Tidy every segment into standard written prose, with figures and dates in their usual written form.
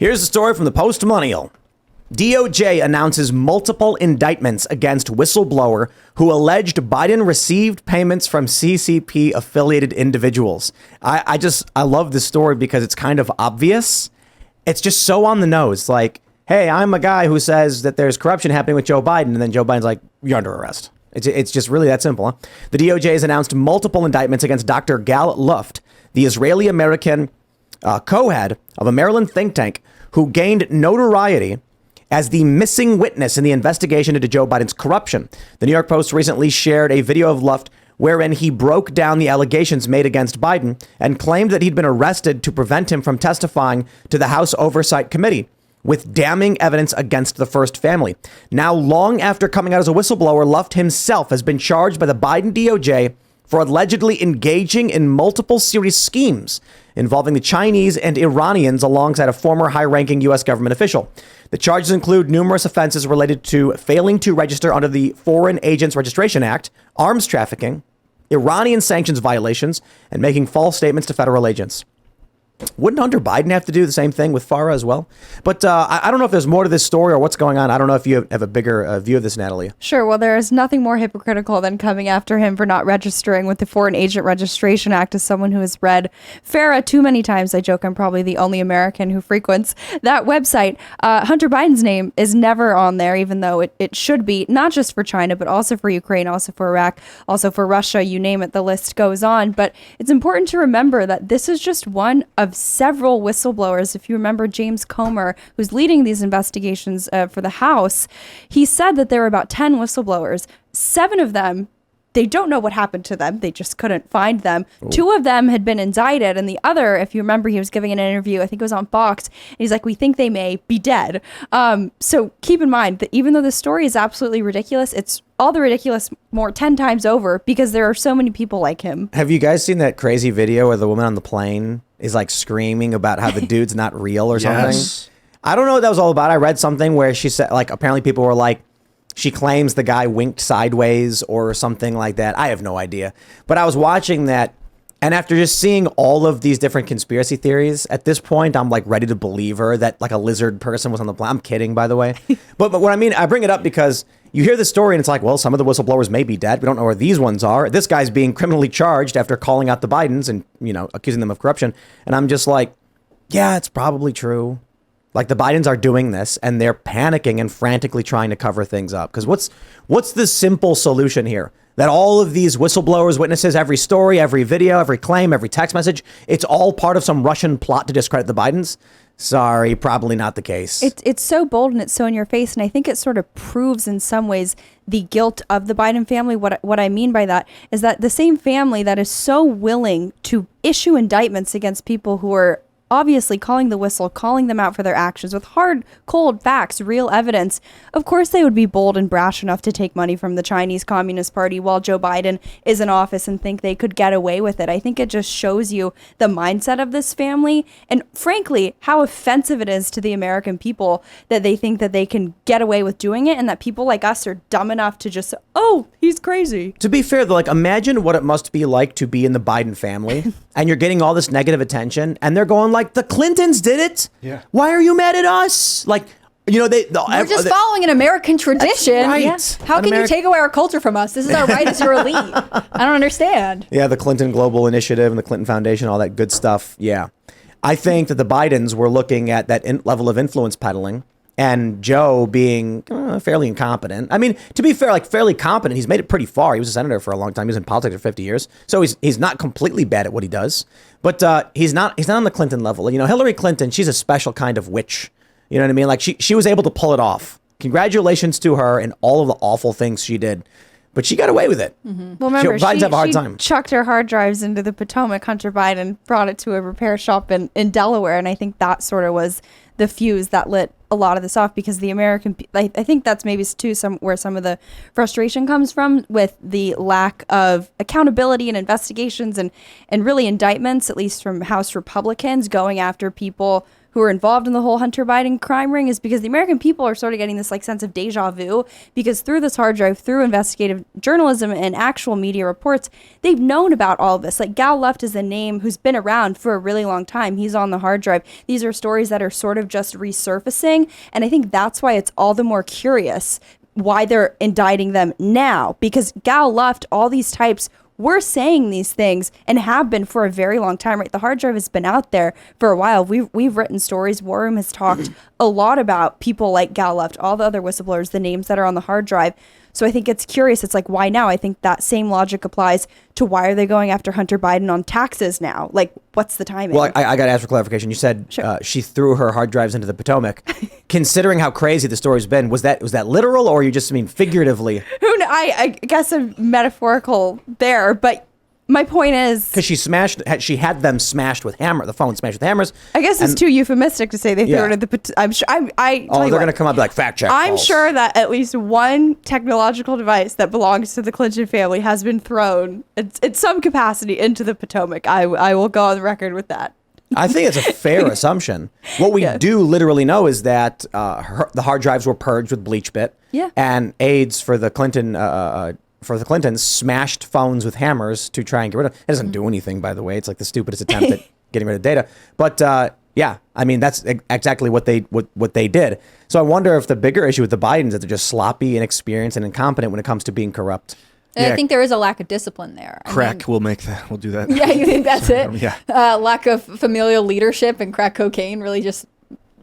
Here's a story from the Post-Millennial. DOJ announces multiple indictments against whistleblower who alleged Biden received payments from CCP-affiliated individuals. I love this story because it's kind of obvious. It's just so on the nose. Like, hey, I'm a guy who says that there's corruption happening with Joe Biden, and then Joe Biden's like, you're under arrest. It's just really that simple. Huh? The DOJ has announced multiple indictments against Dr. Gal Luft, the Israeli-American co-head of a Maryland think tank who gained notoriety as the missing witness in the investigation into Joe Biden's corruption. The New York Post recently shared a video of Luft wherein he broke down the allegations made against Biden and claimed that he'd been arrested to prevent him from testifying to the House Oversight Committee with damning evidence against the first family. Now, long after coming out as a whistleblower, Luft himself has been charged by the Biden DOJ for allegedly engaging in multiple serious schemes involving the Chinese and Iranians alongside a former high-ranking U.S. government official. The charges include numerous offenses related to failing to register under the Foreign Agents Registration Act, arms trafficking, Iranian sanctions violations, and making false statements to federal agents. Wouldn't Hunter Biden have to do the same thing with Farah as well? But I don't know if there's more to this story or what's going on. I don't know if you have a bigger view of this, Natalie. Sure. Well, there is nothing more hypocritical than coming after him for not registering with the Foreign Agent Registration Act. As someone who has read Farah too many times, I joke I'm probably the only American who frequents that website. Hunter Biden's name is never on there, even though it should be, not just for China, but also for Ukraine, also for Iraq, also for Russia, you name it, the list goes on. But it's important to remember that this is just one of several whistleblowers. If you remember James Comer, who's leading these investigations for the House, he said that there were about 10 whistleblowers. 7 of them, they don't know what happened to them. They just couldn't find them. Ooh. 2 of them had been indicted. And the other, if you remember, he was giving an interview, I think it was on Fox, and he's like, we think they may be dead. So keep in mind that even though the story is absolutely ridiculous, it's all the ridiculous more 10 times over because there are so many people like him. Have you guys seen that crazy video where the woman on the plane is like screaming about how the dude's not real or something? Yes. I don't know what that was all about. I read something where she said, like, apparently people were like, she claims the guy winked sideways or something like that. I have no idea. But I was watching that, and after just seeing all of these different conspiracy theories, at this point, I'm like ready to believe her that like a lizard person was on the plane. I'm kidding, by the way. but what I mean, I bring it up because you hear the story and it's like, well, some of the whistleblowers may be dead. We don't know where these ones are. This guy's being criminally charged after calling out the Bidens and, you know, accusing them of corruption. And I'm just like, yeah, it's probably true. Like the Bidens are doing this and they're panicking and frantically trying to cover things up. Because what's the simple solution here? That all of these whistleblowers, witnesses, every story, every video, every claim, every text message, it's all part of some Russian plot to discredit the Bidens? Sorry, probably not the case. It's so bold and it's so in your face. And I think it sort of proves in some ways the guilt of the Biden family. What I mean by that is that the same family that is so willing to issue indictments against people who are obviously calling the whistle, calling them out for their actions with hard, cold facts, real evidence. Of course, they would be bold and brash enough to take money from the Chinese Communist Party while Joe Biden is in office and think they could get away with it. I think it just shows you the mindset of this family and, frankly, how offensive it is to the American people that they think that they can get away with doing it and that people like us are dumb enough to just, oh, he's crazy. To be fair, though, like, imagine what it must be like to be in the Biden family and you're getting all this negative attention and they're going like, the Clintons did it. Yeah. Why are you mad at us? Like, you know, we're just following an American tradition. Right. Yeah. How can you take away our culture from us? This is our right as your elite. I don't understand. Yeah, the Clinton Global Initiative and the Clinton Foundation, all that good stuff. Yeah. I think that the Bidens were looking at that level of influence peddling and Joe being fairly incompetent. I mean, to be fair, like fairly competent. He's made it pretty far. He was a senator for a long time. He was in politics for 50 years. So he's not completely bad at what he does. But he's not on the Clinton level. You know, Hillary Clinton, she's a special kind of witch. You know what I mean? Like she was able to pull it off. Congratulations to her and all of the awful things she did. But she got away with it. Mm-hmm. Well, remember, Biden's have a hard time. Chucked her hard drives into the Potomac. Hunter Biden brought it to a repair shop in Delaware. And I think that sort of was the fuse that lit a lot of this off because the American, I think that's maybe too where some of the frustration comes from with the lack of accountability and investigations and really indictments, at least from House Republicans, going after people who are involved in the whole Hunter Biden crime ring is because the American people are sort of getting this like sense of deja vu, because through this hard drive, through investigative journalism and actual media reports, they've known about all of this. Like Gal Luft is a name who's been around for a really long time. He's on the hard drive. These are stories that are sort of just resurfacing. And I think that's why it's all the more curious why they're indicting them now, because Gal Luft, all these types were saying these things and have been for a very long time, right? The hard drive has been out there for a while. We've written stories. War Room has talked a lot about people like Gal Luft, all the other whistleblowers, the names that are on the hard drive. So I think it's curious. It's like, why now? I think that same logic applies to why are they going after Hunter Biden on taxes now? Like, what's the timing? Well, I got to ask for clarification. You said she threw her hard drives into the Potomac. Considering how crazy the story's been, was that literal, or you just mean figuratively? I guess I'm metaphorical there, but my point is, because she had them smashed with the phone smashed with hammers. I guess it's too euphemistic to say they threw it at the. I'm sure. They're going to come up and be like fact check. I'm sure that at least one technological device that belongs to the Clinton family has been thrown in some capacity into the Potomac. I will go on the record with that. I think it's a fair assumption. What we do literally know is that the hard drives were purged with bleach bit. Yeah. And aides for the Clintons smashed phones with hammers to try and get rid of. It doesn't do anything, by the way. It's like the stupidest attempt at getting rid of data. But yeah, I mean that's exactly what they did. So I wonder if the bigger issue with the Bidens is that they're just sloppy, inexperienced, and incompetent when it comes to being corrupt. And I think there is a lack of discipline there. Crack, we'll do that. Yeah, you think that's it? Yeah. Lack of familial leadership and crack cocaine really just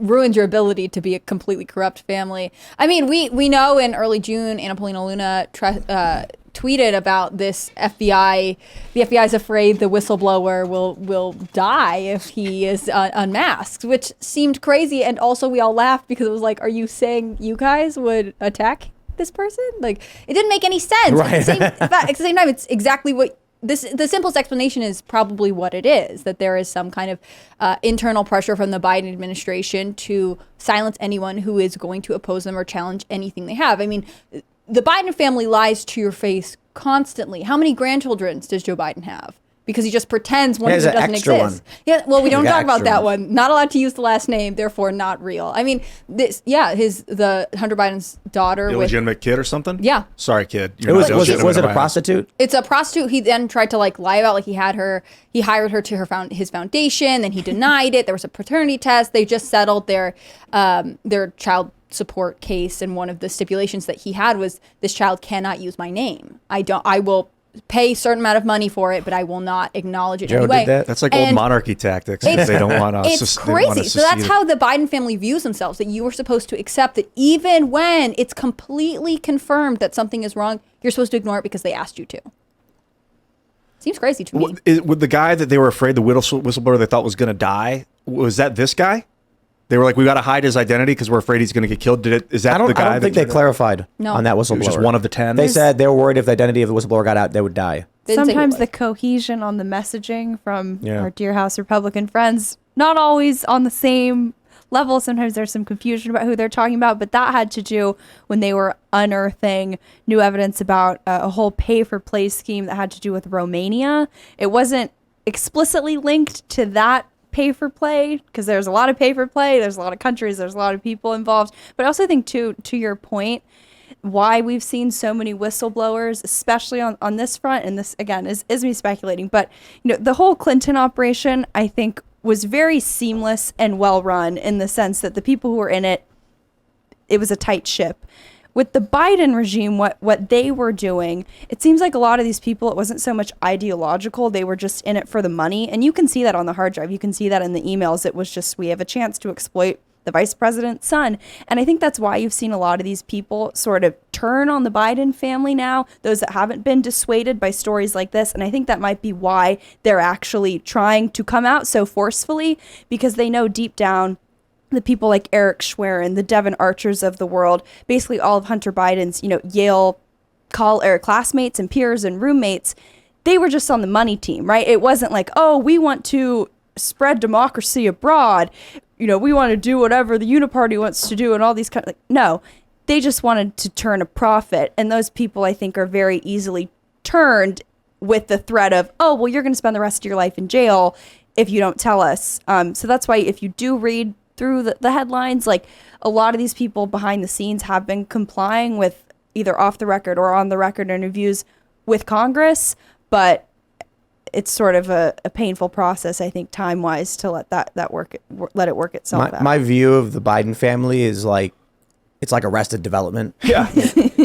ruins your ability to be a completely corrupt family. I mean, we know in early June, Anna Paulina Luna tweeted about this FBI. The FBI is afraid the whistleblower will die if he is unmasked, which seemed crazy. And also we all laughed because it was like, are you saying you guys would attack this person? Like, it didn't make any sense. Right. At the same time, it's exactly what the simplest explanation is probably what it is, that there is some kind of internal pressure from the Biden administration to silence anyone who is going to oppose them or challenge anything they have. I mean, the Biden family lies to your face constantly. How many grandchildren does Joe Biden have? Because he just pretends one of them doesn't exist. Yeah, well, we don't talk about that one. Not allowed to use the last name, therefore not real. I mean, the Hunter Biden's daughter, illegitimate kid or something. Yeah. Sorry, kid. Was it a prostitute? It's a prostitute. He then tried to lie about he had her. He hired her to his foundation. Then he denied it. There was a paternity test. They just settled their child support case, and one of the stipulations that he had was this child cannot use my name. I will pay a certain amount of money for it, but I will not acknowledge it anyway. Did that? That's like old monarchy tactics. They don't want to. It's crazy. So that's how the Biden family views themselves, that you are supposed to accept that even when it's completely confirmed that something is wrong, you're supposed to ignore it because they asked you to. Seems crazy to me. With the guy that they were afraid, the whistleblower they thought was going to die, was that this guy? They were like, we got to hide his identity because we're afraid he's going to get killed. Is that the guy? I don't think they clarified on that whistleblower. He was just one of the 10. They said they were worried if the identity of the whistleblower got out, they would die. Sometimes the cohesion on the messaging from our Dear House Republican friends, not always on the same level. Sometimes there's some confusion about who they're talking about, but that had to do when they were unearthing new evidence about a whole pay-for-play scheme that had to do with Romania. It wasn't explicitly linked to that pay for play, because there's a lot of pay for play, there's a lot of countries, there's a lot of people involved. But I also think to your point, why we've seen so many whistleblowers, especially on this front, and this again is me speculating, but the whole Clinton operation, I think, was very seamless and well run, in the sense that the people who were in it was a tight ship. With the Biden regime, what they were doing, it seems like a lot of these people, it wasn't so much ideological. They were just in it for the money. And you can see that on the hard drive. You can see that in the emails. It was just, we have a chance to exploit the vice president's son. And I think that's why you've seen a lot of these people sort of turn on the Biden family now, those that haven't been dissuaded by stories like this. And I think that might be why they're actually trying to come out so forcefully, because they know deep down the people like Eric Schwerin, the Devin Archers of the world, basically all of Hunter Biden's, Yale classmates and peers and roommates, they were just on the money team, right? It wasn't like, oh, we want to spread democracy abroad. We want to do whatever the Uniparty wants to do and all these kind of, no, they just wanted to turn a profit. And those people, I think, are very easily turned with the threat of, oh, well, you're going to spend the rest of your life in jail if you don't tell us. So that's why if you do read through the headlines. Like, a lot of these people behind the scenes have been complying with either off the record or on the record interviews with Congress, but it's sort of a painful process, I think, time-wise, to let let it work itself out. My view of the Biden family is like, it's like Arrested Development. Yeah.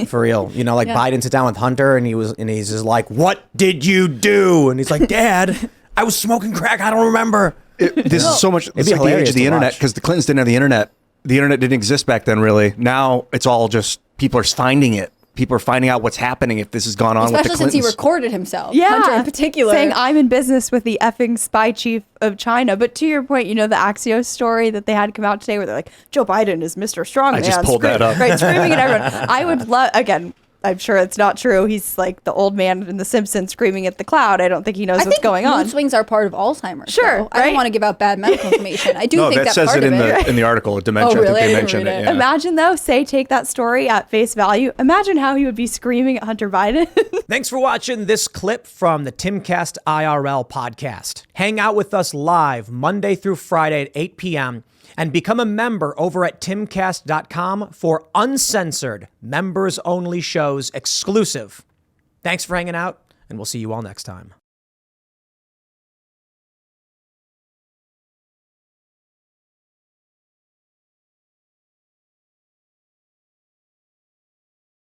For real. You know, like Biden sits down with Hunter and he's just like, "What did you do?" And he's like, "Dad, I was smoking crack. I don't remember." This is so much. It's like the age hilarious of the to internet, watch. because the Clintons didn't have the internet. The internet didn't exist back then, really. Now it's all just people are finding it. People are finding out what's happening if this has gone on with the Especially since Clintons. he recorded himself. Yeah, Hunter in particular. saying I'm in business with the effing spy chief of China. But to your point, you know, the Axios story that they had come out today where they're like, Joe Biden is Mr. Strongman. I just pulled that up. Right, screaming at everyone. I would love, again, I'm sure it's not true. He's like the old man in The Simpsons screaming at the cloud. I don't think he knows what's going on. Mood swings are part of Alzheimer's. Sure, though. I don't right? want to give out bad medical information. I do No, think that that says part it of it. in the article. Dementia. Oh, really? I I think they didn't mentioned read it. it. Yeah. Imagine though, take that story at face value. Imagine how he would be screaming at Hunter Biden. Thanks for watching this clip from the Timcast IRL podcast. Hang out with us live Monday through Friday at 8 p.m. and become a member over at timcast.com for uncensored, members-only shows exclusive. Thanks for hanging out, and we'll see you all next time.